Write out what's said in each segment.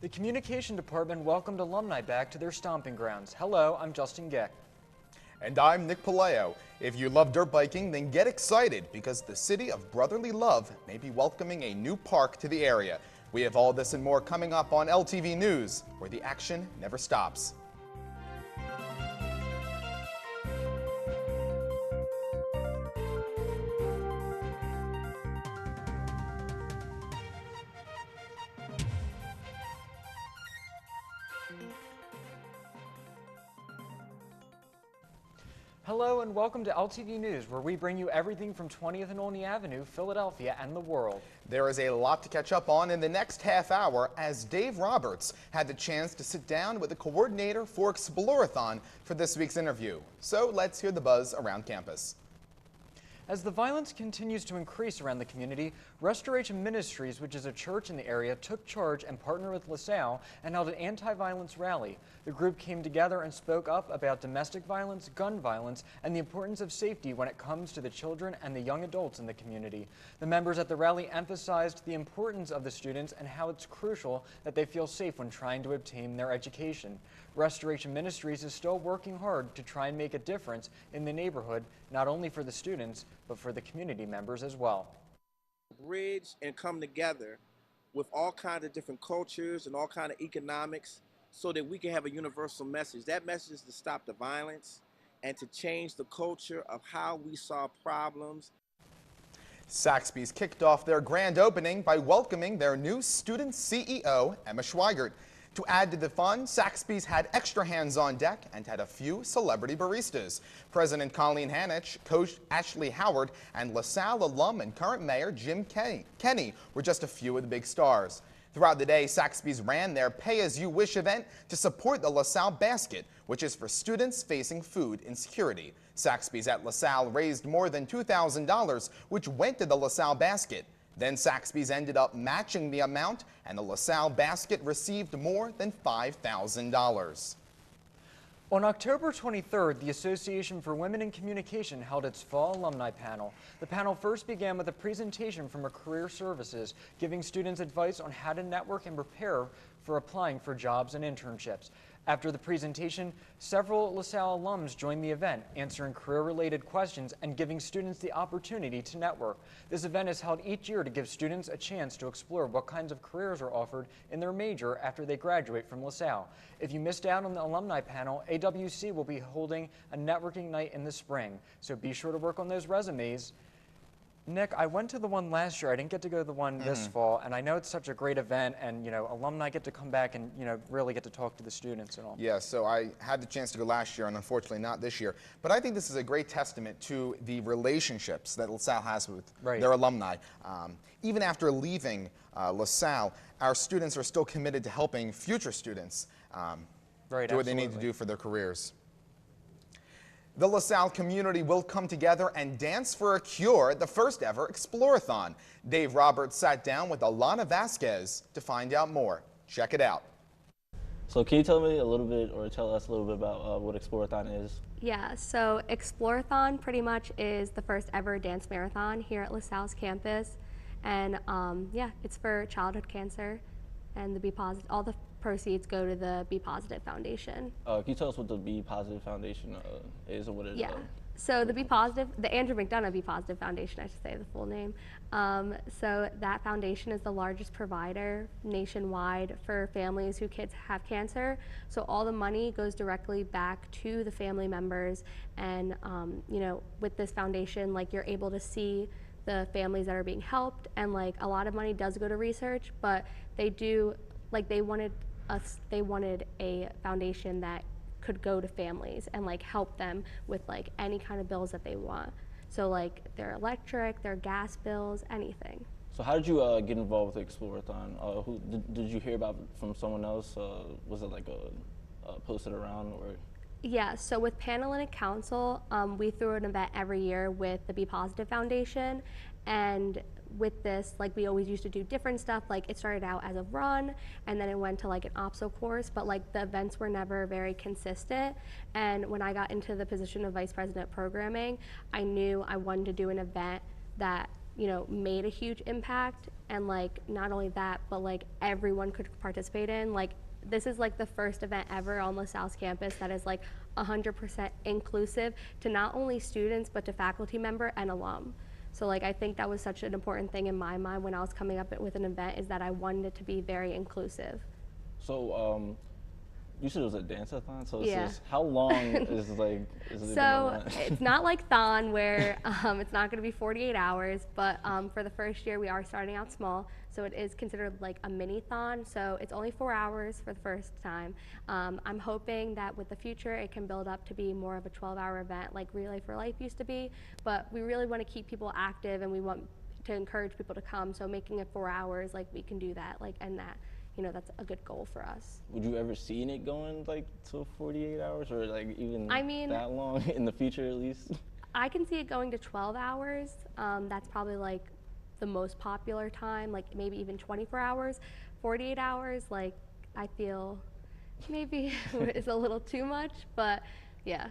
The Communication Department welcomed alumni back to their stomping grounds. Hello, I'm Justin Geck. And I'm Nick Paleo. If you love dirt biking, then get excited because the City of Brotherly Love may be welcoming a new park to the area. We have all this and more coming up on LTV News, where the action never stops. Hello and welcome to LTV News, where we bring you everything from 20th and Olney Avenue, Philadelphia, and the world. There is a lot to catch up on in the next half hour as Dave Roberts had the chance to sit down with the coordinator for Explorathon for this week's interview. So let's hear the buzz around campus. As the violence continues to increase around the community, Restoration Ministries, which is a church in the area, took charge and partnered with LaSalle and held an anti-violence rally. The group came together and spoke up about domestic violence, gun violence, and the importance of safety when it comes to the children and the young adults in the community. The members at the rally emphasized the importance of the students and how it's crucial that they feel safe when trying to obtain their education. Restoration Ministries is still working hard to try and make a difference in the neighborhood, not only for the students, but for the community members as well. Bridge and come together with all kinds of different cultures and all kinds of economics so that we can have a universal message. That message is to stop the violence and to change the culture of how we solve problems. Saxby's kicked off their grand opening by welcoming their new student CEO, Emma Schweigert. To add to the fun, Saxby's had extra hands on deck and had a few celebrity baristas. President Colleen Hanich, Coach Ashley Howard, and LaSalle alum and current mayor Jim Kenny were just a few of the big stars. Throughout the day, Saxby's ran their Pay-As-You-Wish event to support the LaSalle Basket, which is for students facing food insecurity. Saxby's at LaSalle raised more than $2,000, which went to the LaSalle Basket. Then Saxby's ended up matching the amount, and the LaSalle Basket received more than $5,000. On October 23rd, the Association for Women in Communication held its fall alumni panel. The panel first began with a presentation from a career services, giving students advice on how to network and prepare for applying for jobs and internships. After the presentation, several LaSalle alums joined the event, answering career-related questions and giving students the opportunity to network. This event is held each year to give students a chance to explore what kinds of careers are offered in their major after they graduate from LaSalle. If you missed out on the alumni panel, AWC will be holding a networking night in the spring, so be sure to work on those resumes. Nick, I went to the one last year. I didn't get to go to the one this fall, and I know it's such a great event, and alumni get to come back and really get to talk to the students and all. Yeah, so I had the chance to go last year, and unfortunately not this year. But I think this is a great testament to the relationships that LaSalle has with their alumni. Even after leaving LaSalle, our students are still committed to helping future students do what they need to do for their careers. The LaSalle community will come together and dance for a cure at the first ever Explorathon. Dave Roberts sat down with Alana Vasquez to find out more. Check it out. So can you tell me a little bit, or tell us a little bit about what Explorathon is? Yeah, so Explorathon pretty much is the first ever dance marathon here at LaSalle's campus. And yeah, it's for childhood cancer, and the Be Positive, all the proceeds go to the Be Positive Foundation. Can you tell us what the Be Positive Foundation is, or what it is? Yeah, so the Be Positive, the Andrew McDonough Be Positive Foundation, I should say the full name. So that foundation is the largest provider nationwide for families whose kids have cancer. So all the money goes directly back to the family members, and with this foundation, like, you're able to see the families that are being helped, and like a lot of money does go to research, but they do, like, they wanted a foundation that could go to families and like help them with like any kind of bills that they want. So like their electric, their gas bills, anything. So how did you get involved with Explorathon? Who did you hear about from someone else? Was it like posted around, or? Yeah, so with Panhellenic Council, we threw an event every year with the Be Positive Foundation, and with this, like, we always used to do different stuff. Like, it started out as a run, and then it went to like an OPSO course, but like the events were never very consistent. And when I got into the position of Vice President Programming, I knew I wanted to do an event that made a huge impact and like not only that, but like everyone could participate in. Like this is like the first event ever on LaSalle's campus that is like 100% inclusive to not only students but to faculty member and alum. So like I think that was such an important thing in my mind when I was coming up with an event, is that I wanted it to be very inclusive. So you said it was a dance-a-thon, so Yeah. it's just, how long is like, is it So it's not like Thon where it's not going to be 48 hours, but for the first year we are starting out small, so it is considered like a mini Thon. So it's only 4 hours for the first time. I'm hoping that with the future it can build up to be more of a 12-hour event like Relay for Life used to be, but we really want to keep people active and we want to encourage people to come. So making it 4 hours, like we can do that, like, and that, you know, that's a good goal for us. Would you ever seen it going like to 48 hours or like even I mean, that long in the future at least? I can see it going to 12 hours. That's probably like the most popular time, like maybe even 24 hours. 48 hours, like I feel maybe is a little too much, but yeah.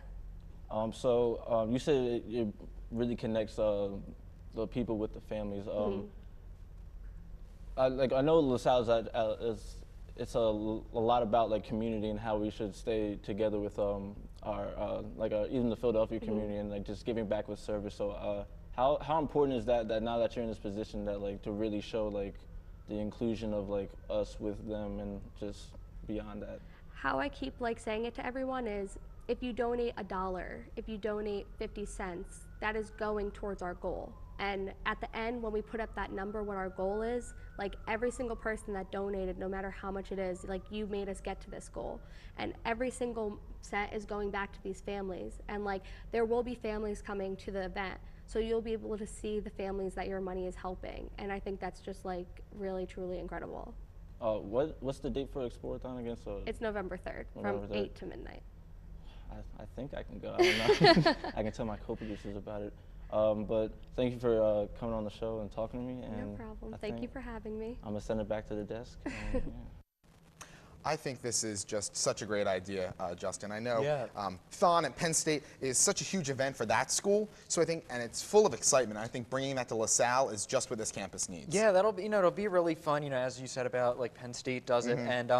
So you said it really connects the people with the families. I know LaSalle it's a lot about like community and how we should stay together with even the Philadelphia community and like just giving back with service. So how important is that now that you're in this position, that like to really show like the inclusion of like us with them and just beyond that? How I keep like saying it to everyone is, if you donate $1, if you donate 50 cents, that is going towards our goal. And at the end, when we put up that number, what our goal is, like every single person that donated, no matter how much it is, like you made us get to this goal. And every single cent is going back to these families. And like there will be families coming to the event. So you'll be able to see the families that your money is helping. And I think that's just like really, truly incredible. What's the date for Explorathon again? So it's November 3rd, November from 3rd. 8 to midnight. I think I can go. I don't know. I can tell my co-producers about it. But thank you for coming on the show and talking to me. And no problem. Thank you for having me. I'm gonna send it back to the desk. And, yeah. I think this is just such a great idea, Justin. I know Yeah. Thon at Penn State is such a huge event for that school, so I think, and it's full of excitement. I think bringing that to LaSalle is just what this campus needs. Yeah, that'll be, it'll be really fun, as you said about like Penn State does it, and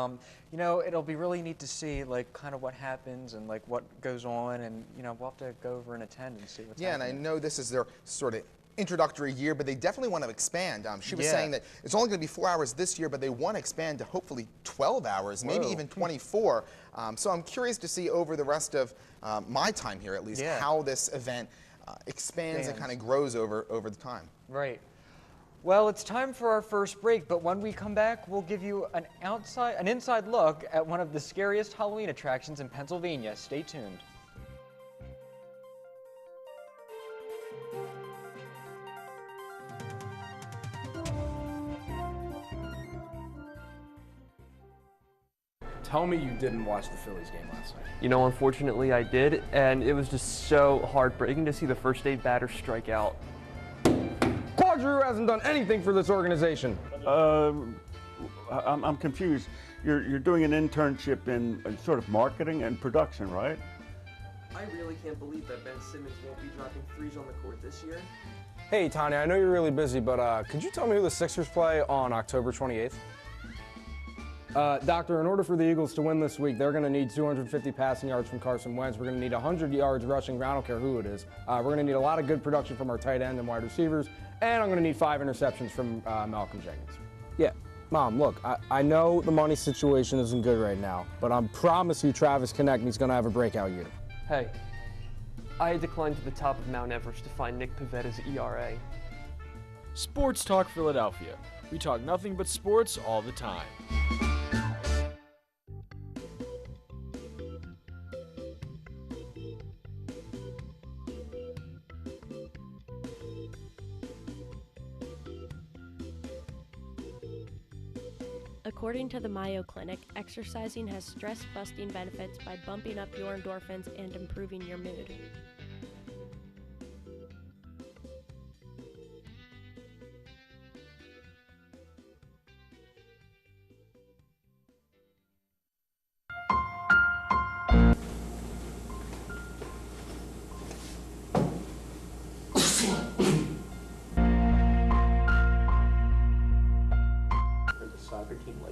it'll be really neat to see like kind of what happens and like what goes on, and we'll have to go over and attend and see what's happening. And I know this is their sort of introductory year, but they definitely want to expand. She was Yeah. saying that it's only going to be 4 hours this year, but they want to expand to hopefully 12 hours, maybe Whoa. even 24. So I'm curious to see over the rest of my time here, at least, how this event expands and kind of grows over the time. Right. Well, it's time for our first break, but when we come back, we'll give you an inside look at one of the scariest Halloween attractions in Pennsylvania. Stay tuned. Tell me you didn't watch the Phillies game last night. Unfortunately I did, and it was just so heartbreaking to see the first aid batter strike out. Quadru hasn't done anything for this organization. I'm confused. You're doing an internship in sort of marketing and production, right? I really can't believe that Ben Simmons won't be dropping threes on the court this year. Hey, Tanya, I know you're really busy, but could you tell me who the Sixers play on October 28th? Doctor, in order for the Eagles to win this week, they're going to need 250 passing yards from Carson Wentz. We're going to need 100 yards rushing. I don't care who it is. We're going to need a lot of good production from our tight end and wide receivers. And I'm going to need 5 interceptions from Malcolm Jenkins. Yeah, Mom, look, I know the money situation isn't good right now, but I promise you Travis Konechny's going to have a breakout year. Hey, I had to climb to the top of Mount Everest to find Nick Pavetta's ERA. Sports Talk Philadelphia. We talk nothing but sports all the time. According to the Mayo Clinic, exercising has stress-busting benefits by bumping up your endorphins and improving your mood.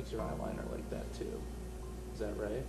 makes your eyeliner like that too. Is that right?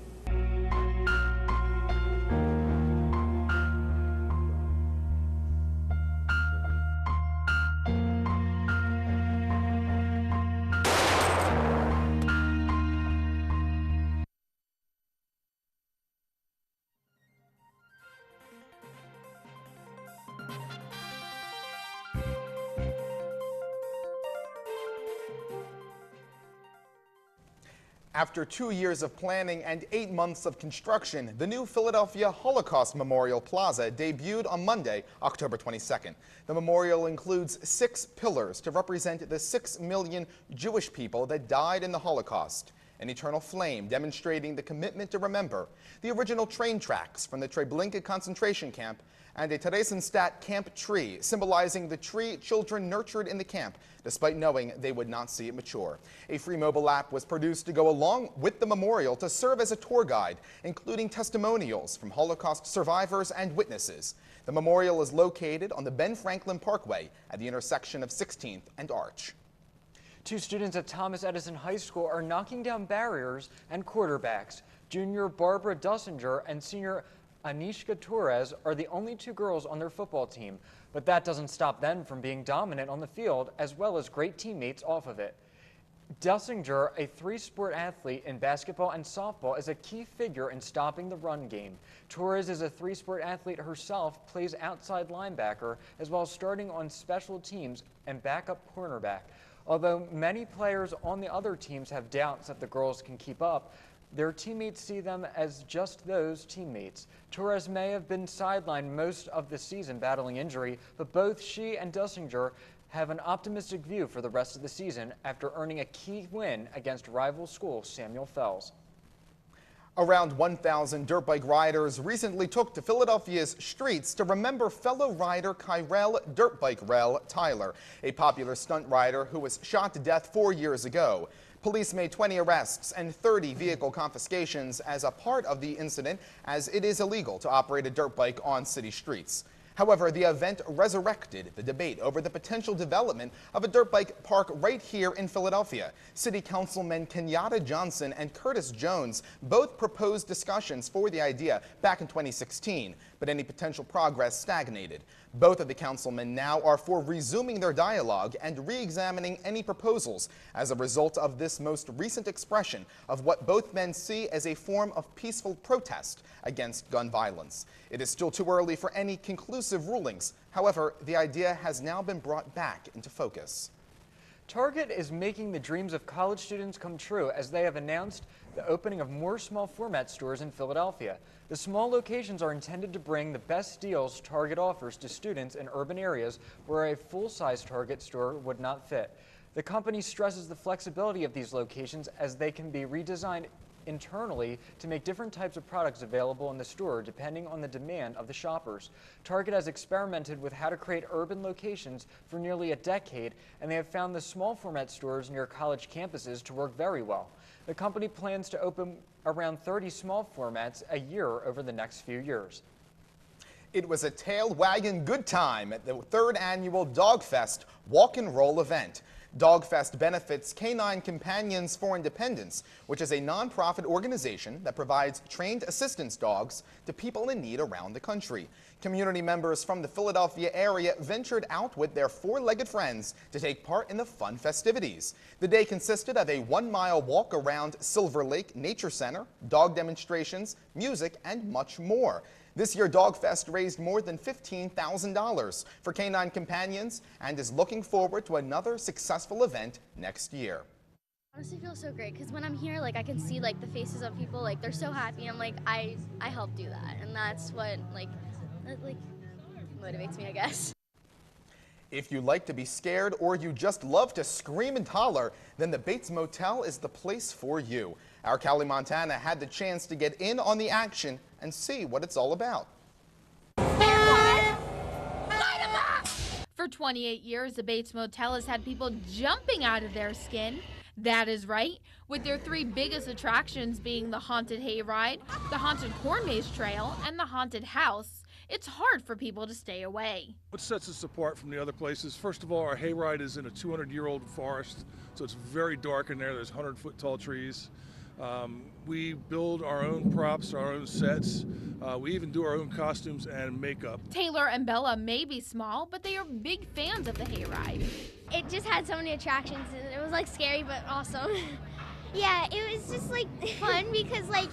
After 2 years of planning and 8 months of construction, the new Philadelphia Holocaust Memorial Plaza debuted on Monday, October 22nd. The memorial includes 6 pillars to represent the 6 million Jewish people that died in the Holocaust. An eternal flame demonstrating the commitment to remember, the original train tracks from the Treblinka concentration camp, and a Theresienstadt camp tree symbolizing the tree children nurtured in the camp, despite knowing they would not see it mature. A free mobile app was produced to go along with the memorial to serve as a tour guide, including testimonials from Holocaust survivors and witnesses. The memorial is located on the Ben Franklin Parkway at the intersection of 16th and Arch. 2 students at Thomas Edison High School are knocking down barriers and quarterbacks. Junior Barbara Dussinger and senior Anishka Torres are the only 2 girls on their football team, but that doesn't stop them from being dominant on the field as well as great teammates off of it. Dussinger, a 3-sport athlete in basketball and softball, is a key figure in stopping the run game. Torres is a 3-sport athlete herself, plays outside linebacker, as well as starting on special teams and backup cornerback. Although many players on the other teams have doubts that the girls can keep up, their teammates see them as just those teammates. Torres may have been sidelined most of the season battling injury, but both she and Dussinger have an optimistic view for the rest of the season after earning a key win against rival school Samuel Fells. Around 1,000 dirt bike riders recently took to Philadelphia's streets to remember fellow rider Kyrell Dirt Bike Rel Tyler, a popular stunt rider who was shot to death 4 years ago. Police made 20 arrests and 30 vehicle confiscations as a part of the incident, as it is illegal to operate a dirt bike on city streets. However, the event resurrected the debate over the potential development of a dirt bike park right here in Philadelphia. City Councilmen Kenyatta Johnson and Curtis Jones both proposed discussions for the idea back in 2016, but any potential progress stagnated. Both of the councilmen now are for resuming their dialogue and re-examining any proposals as a result of this most recent expression of what both men see as a form of peaceful protest against gun violence. It is still too early for any conclusive rulings. However, the idea has now been brought back into focus. Target is making the dreams of college students come true as they have announced the opening of more small format stores in Philadelphia. The small locations are intended to bring the best deals Target offers to students in urban areas where a full-size Target store would not fit. The company stresses the flexibility of these locations as they can be redesigned internally to make different types of products available in the store depending on the demand of the shoppers. Target has experimented with how to create urban locations for nearly a decade, and they have found the small format stores near college campuses to work very well. The company plans to open around 30 small formats a year over the next few years. It was a tail wagging good time at the 3rd annual Dog Fest Walk and Roll event. Dog Fest benefits Canine Companions for Independence, which is a nonprofit organization that provides trained assistance dogs to people in need around the country. Community members from the Philadelphia area ventured out with their 4-legged friends to take part in the fun festivities. The day consisted of a 1-mile walk around Silver Lake Nature Center, dog demonstrations, music, and much more. This year, Dog Fest raised more than $15,000 for Canine Companions and is looking forward to another successful event next year. Honestly, feels so great because when I'm here, like I can see like the faces of people, like they're so happy, and like I help do that, and that's what like motivates me, I guess. If you like to be scared or you just love to scream and holler, then the Bates Motel is the place for you. Our Callie Montana had the chance to get in on the action and see what it's all about. For 28 years, the Bates Motel has had people jumping out of their skin. That is right, with their 3 biggest attractions being the Haunted Hayride, the Haunted Corn Maze Trail, and the Haunted House. it's hard for people to stay away. What sets us apart from the other places, first of all, our hayride is in a 200-year-old forest, so it's very dark in there. There's 100-foot tall trees. We build our own props, our own sets. We even do our own costumes and makeup. Taylor and Bella may be small, but they are big fans of the hayride. It just had so many attractions, and it was like scary but awesome. Yeah, it was just like fun because like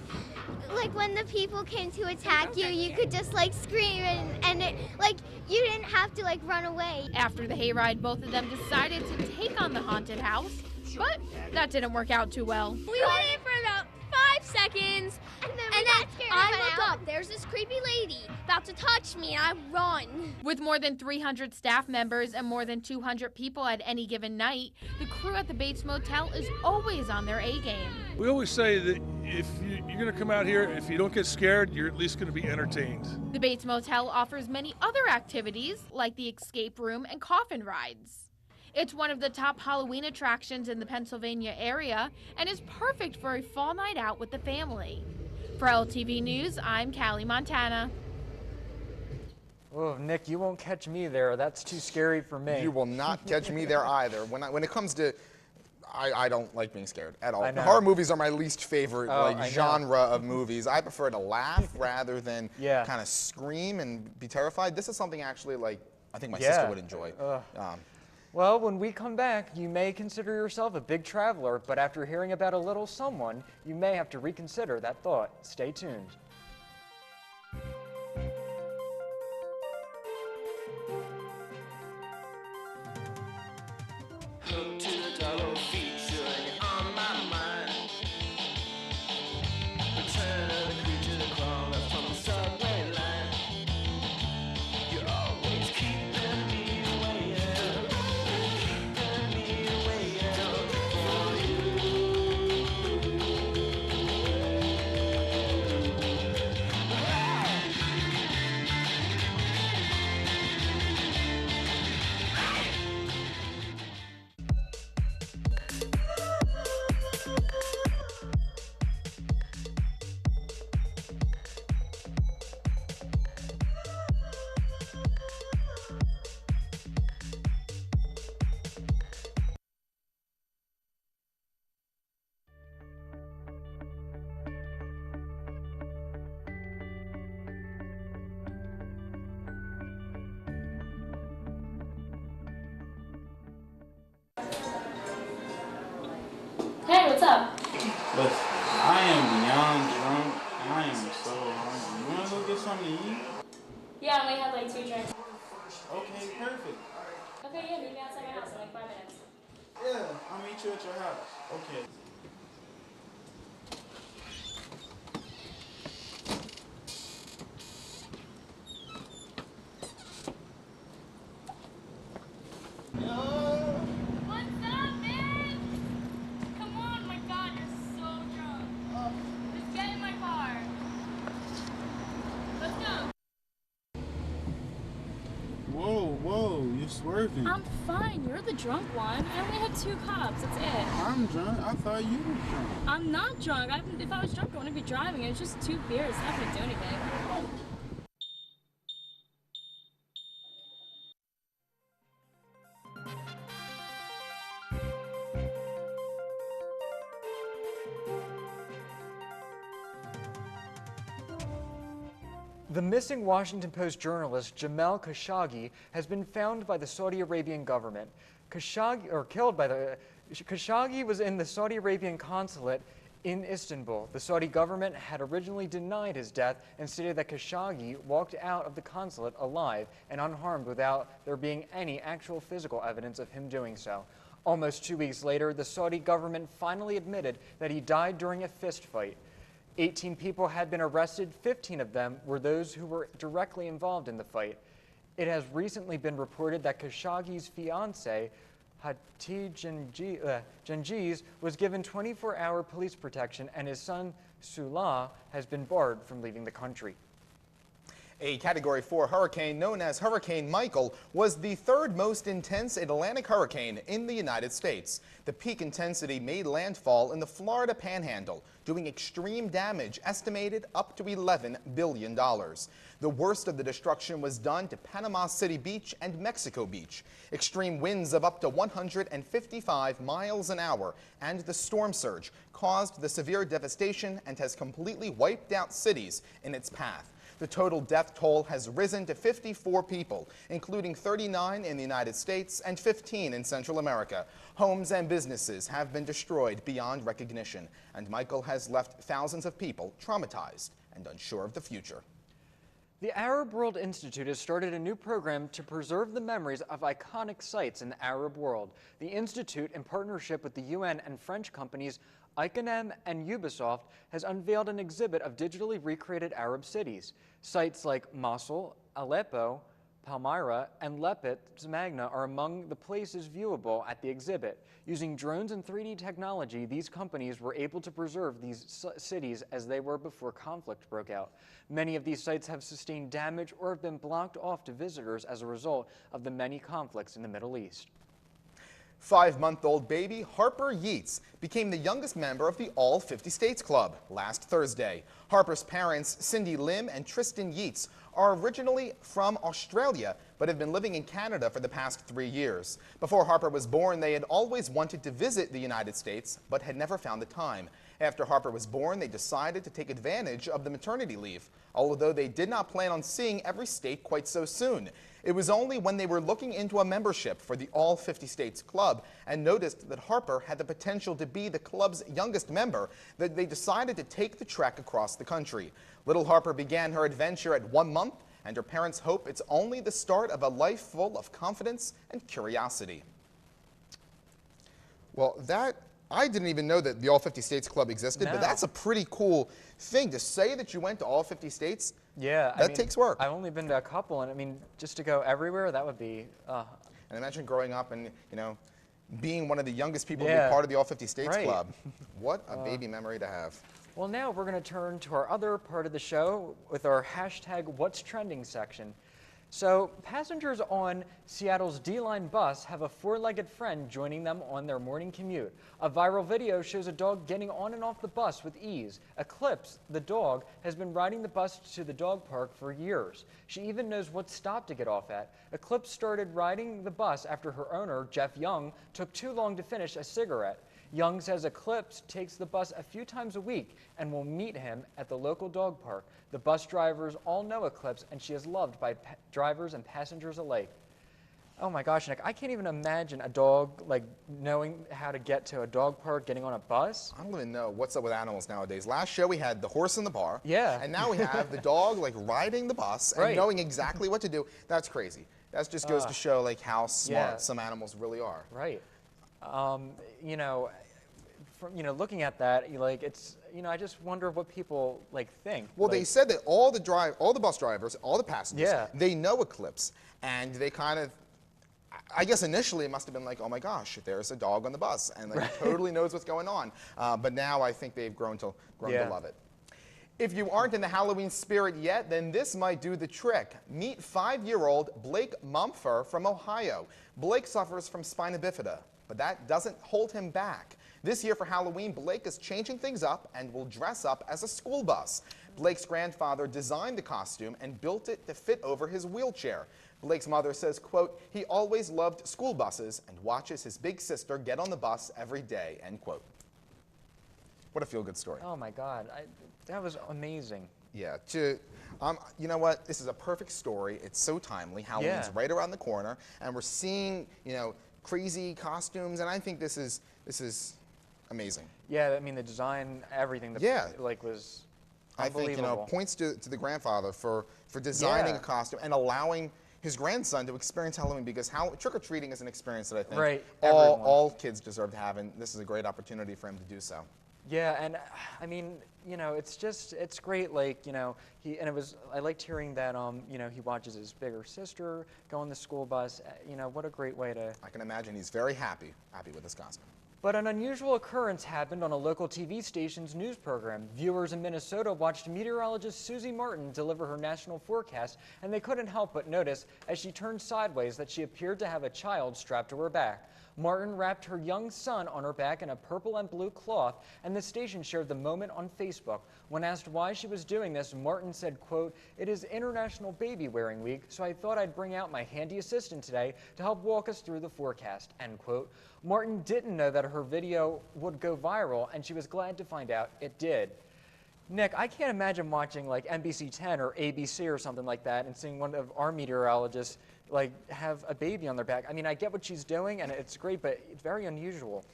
when the people came to attack you, you could just like scream and it, like you didn't have to like run away. After the hayride, both of them decided to take on the haunted house, but that didn't work out too well. We waited for about 5 seconds, and then I look up. There's this creepy lady about to touch me, and I run. With more than 300 staff members and more than 200 people at any given night, the crew at the Bates Motel is always on their A game. We always say that if you're going to come out here, if you don't get scared, you're at least going to be entertained. The Bates Motel offers many other activities like the escape room and coffin rides. It's one of the top Halloween attractions in the Pennsylvania area and is perfect for a fall night out with the family. For LTV News, I'm Callie Montana. Oh, Nick, you won't catch me there. That's too scary for me. You will not catch me there either. When it comes to, I don't like being scared at all. I know. Horror movies are my least favorite I genre of movies. I prefer to laugh rather than Yeah. kind of scream and be terrified. This is something actually like I think my sister would enjoy. Well, when we come back, you may consider yourself a big traveler, but after hearing about a little someone, you may have to reconsider that thought. Stay tuned. Look to the dollar feature and you're on my mind. Return of the creature that crawled up from the subway line. You're always keeping me waiting, keeping me waiting for you. Hey, what's up? Listen, I am beyond drunk. I am so hungry. You wanna go get something to eat? Yeah, I only had like 2 drinks. Okay, perfect. Okay, yeah, meet me outside my house in like 5 minutes. Yeah, I'll meet you at your house. Okay. What's up, man? Come on, my God, you're so drunk. Just get in my car. Let's go. Whoa, you're swerving. I'm fine. You're the drunk one. I only had 2 cups. That's it. I'm drunk. I thought you were drunk. I'm not drunk. If I was drunk, I wouldn't be driving. It was just 2 beers. It's not gonna do anything. The missing Washington Post journalist Jamal Khashoggi has been found by the Saudi Arabian government. Khashoggi was in the Saudi Arabian consulate in Istanbul. The Saudi government had originally denied his death and stated that Khashoggi walked out of the consulate alive and unharmed without there being any actual physical evidence of him doing so. Almost 2 weeks later, the Saudi government finally admitted that he died during a fist fight. 18 people had been arrested. 15 of them were those who were directly involved in the fight. It has recently been reported that Khashoggi's fiancée, Hatice Gengiz, was given 24-hour police protection, and his son, Salah, has been barred from leaving the country. A Category 4 hurricane known as Hurricane Michael was the third most intense Atlantic hurricane in the United States. The peak intensity made landfall in the Florida Panhandle, doing extreme damage estimated up to $11 billion. The worst of the destruction was done to Panama City Beach and Mexico Beach. Extreme winds of up to 155 miles an hour and the storm surge caused the severe devastation and has completely wiped out cities in its path. The total death toll has risen to 54 people, including 39 in the United States and 15 in Central America. Homes and businesses have been destroyed beyond recognition, and Michael has left thousands of people traumatized and unsure of the future. The Arab World Institute has started a new program to preserve the memories of iconic sites in the Arab world. The Institute, in partnership with the UN and French companies Iconem and Ubisoft, has unveiled an exhibit of digitally recreated Arab cities. Sites like Mosul, Aleppo, Palmyra, and Lepid's Magna are among the places viewable at the exhibit. Using drones and 3D technology, these companies were able to preserve these cities as they were before conflict broke out. Many of these sites have sustained damage or have been blocked off to visitors as a result of the many conflicts in the Middle East. 5-month-old baby Harper Yeats became the youngest member of the All 50 States Club last Thursday. Harper's parents, Cindy Lim and Tristan Yeats, are originally from Australia but have been living in Canada for the past 3 years. Before Harper was born, they had always wanted to visit the United States but had never found the time. After Harper was born, they decided to take advantage of the maternity leave, although they did not plan on seeing every state quite so soon. It was only when they were looking into a membership for the All 50 States Club and noticed that Harper had the potential to be the club's youngest member that they decided to take the trek across the country. Little Harper began her adventure at 1 month, and her parents hope it's only the start of a life full of confidence and curiosity. Well, I didn't even know that the All 50 States Club existed, but that's a pretty cool thing to say that you went to all 50 states. Yeah, that takes work. I've only been to a couple, and I mean, just to go everywhere, that would be. And imagine growing up and being one of the youngest people to be part of the All 50 States Club. What a baby memory to have. Well, now we're going to turn to our other part of the show with our hashtag What's Trending section. So passengers on Seattle's D-Line bus have a four-legged friend joining them on their morning commute. A viral video shows a dog getting on and off the bus with ease. Eclipse, the dog, has been riding the bus to the dog park for years. She even knows what stop to get off at. Eclipse started riding the bus after her owner, Jeff Young, took too long to finish a cigarette. Young says Eclipse takes the bus a few times a week and will meet him at the local dog park. The bus drivers all know Eclipse, and she is loved by drivers and passengers alike. Oh my gosh, Nick, I can't even imagine a dog knowing how to get to a dog park, getting on a bus. I don't even know what's up with animals nowadays. Last show we had the horse in the bar. Yeah. And now we have the dog riding the bus and knowing exactly what to do. That's crazy. That just goes to show how smart some animals really are. Right. Looking at that, it's, I just wonder what people think. Well, they said that all the bus drivers, all the passengers, Yeah. they know Eclipse, and they kind of, I guess initially it must have been like, oh my gosh, there's a dog on the bus, and totally knows what's going on. But now I think they've grown to love it. If you aren't in the Halloween spirit yet, then this might do the trick. Meet 5-year-old Blake Mumford from Ohio. Blake suffers from spina bifida, but that doesn't hold him back. This year for Halloween, Blake is changing things up and will dress up as a school bus. Blake's grandfather designed the costume and built it to fit over his wheelchair. Blake's mother says, quote, he always loved school buses and watches his big sister get on the bus every day, end quote. What a feel-good story. Oh my God, that was amazing. Yeah, you know what? This is a perfect story. It's so timely. Halloween's right around the corner, and we're seeing, crazy costumes, and I think this is amazing. Yeah, I mean the design, everything. Was I unbelievable. think points to the grandfather for designing a costume and allowing his grandson to experience Halloween, because trick-or-treating is an experience that I think all kids deserve to have, and this is a great opportunity for him to do so. Yeah, and I mean, it's great. I liked hearing that, he watches his bigger sister go on the school bus. What a great way to. I can imagine he's very happy with this costume. But an unusual occurrence happened on a local TV station's news program. Viewers in Minnesota watched meteorologist Susie Martin deliver her national forecast, and they couldn't help but notice as she turned sideways that she appeared to have a child strapped to her back. Martin wrapped her young son on her back in a purple and blue cloth, and the station shared the moment on Facebook. When asked why she was doing this, Martin said, quote, "It is International Baby Wearing Week, so I thought I'd bring out my handy assistant today to help walk us through the forecast," end quote. Martin didn't know that her video would go viral, and she was glad to find out it did. Nick, I can't imagine watching like NBC 10 or ABC or something like that and seeing one of our meteorologists like have a baby on their back. I mean, I get what she's doing and it's great, but it's very unusual.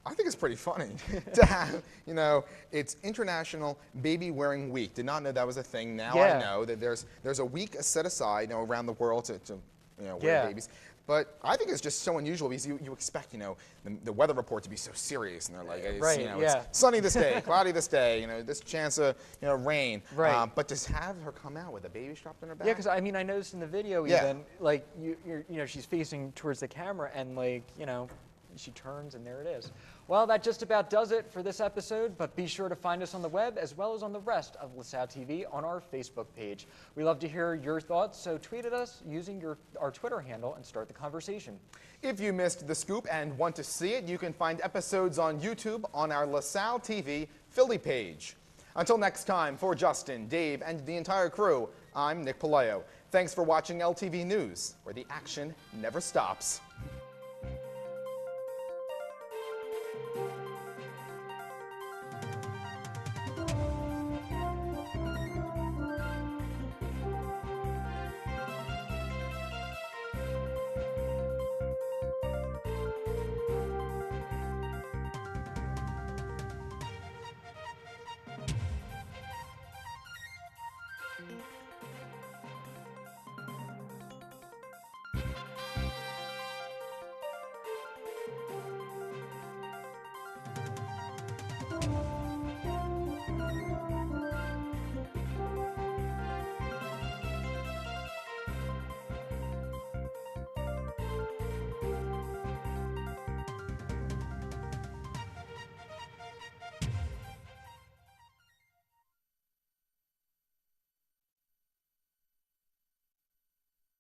I think it's pretty funny to have, you know, it's International Baby Wearing Week. Did not know that was a thing. Now I know that there's a week set aside, you know, around the world to you know, wear babies. But I think it's just so unusual because you expect, you know, the weather report to be so serious, and they're like, it's, you know, it's sunny this day, cloudy this day, you know, this chance of, you know, rain. But to have her come out with a baby strapped on her back. Yeah, because I mean, I noticed in the video even, like, you know, she's facing towards the camera, and like, you know, she turns and there it is. Well, that just about does it for this episode, but be sure to find us on the web as well as on the rest of LaSalle TV on our Facebook page. We love to hear your thoughts, so tweet at us using our Twitter handle and start the conversation. If you missed the scoop and want to see it, you can find episodes on YouTube on our LaSalle TV Philly page. Until next time, for Justin, Dave, and the entire crew, I'm Nick Palayo. Thanks for watching LTV News, where the action never stops.